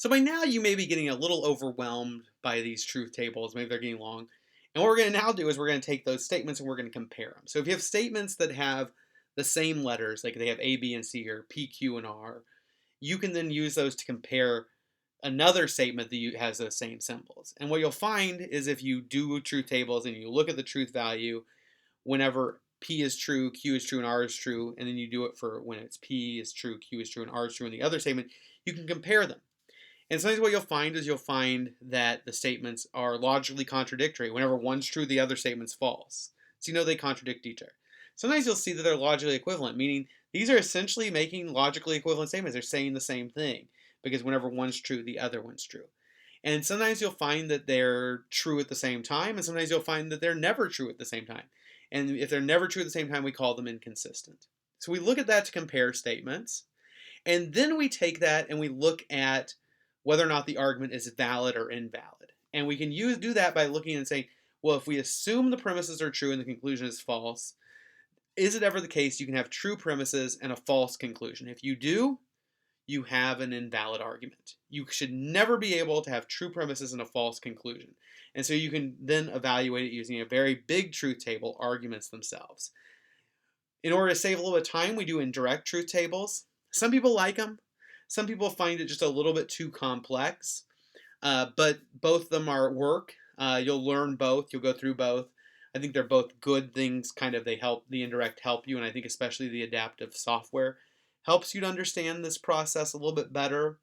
So by now you may be getting a little overwhelmed by these truth tables. Maybe they're getting long. And what we're going to now do is we're going to take those statements and we're going to compare them. So if you have statements that have the same letters, like they have A, B, and C, or P, Q, and R, you can then use those to compare another statement that has those same symbols. And what you'll find is if you do truth tables and you look at the truth value whenever P is true, Q is true, and R is true, and then you do it for when it's P is true, Q is true, and R is true in the other statement, you can compare them. And sometimes what you'll find is you'll find that the statements are logically contradictory. Whenever one's true, the other statement's false. So you know they contradict each other. Sometimes you'll see that they're logically equivalent, meaning these are essentially making logically equivalent statements. They're saying the same thing because whenever one's true, the other one's true. And sometimes you'll find that they're true at the same time, and sometimes you'll find that they're never true at the same time. And if they're never true at the same time, we call them inconsistent. So we look at that to compare statements, and then we take that and we look at whether or not the argument is valid or invalid. And we can do that by looking and saying, well, if we assume the premises are true and the conclusion is false, is it ever the case you can have true premises and a false conclusion? If you do, you have an invalid argument. You should never be able to have true premises and a false conclusion. And so you can then evaluate it using a very big truth table, arguments themselves. In order to save a little bit of time, we do indirect truth tables. Some people like them. Some people find it just a little bit too complex, but both of them are work. You'll learn both. You'll go through both. I think they're both good things. They help, the indirect help you, and I think especially the adaptive software helps you to understand this process a little bit better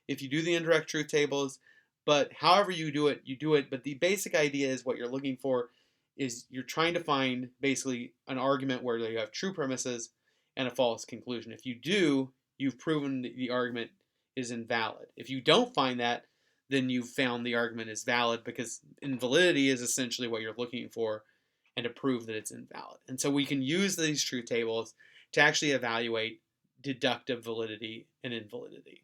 if you do the indirect truth tables. But however you do it. But the basic idea is what you're looking for is you're trying to find basically an argument where you have true premises and a false conclusion. If you do, you've proven the argument is invalid. If you don't find that, then you've found the argument is valid, because invalidity is essentially what you're looking for and to prove that it's invalid. And so we can use these truth tables to actually evaluate deductive validity and invalidity.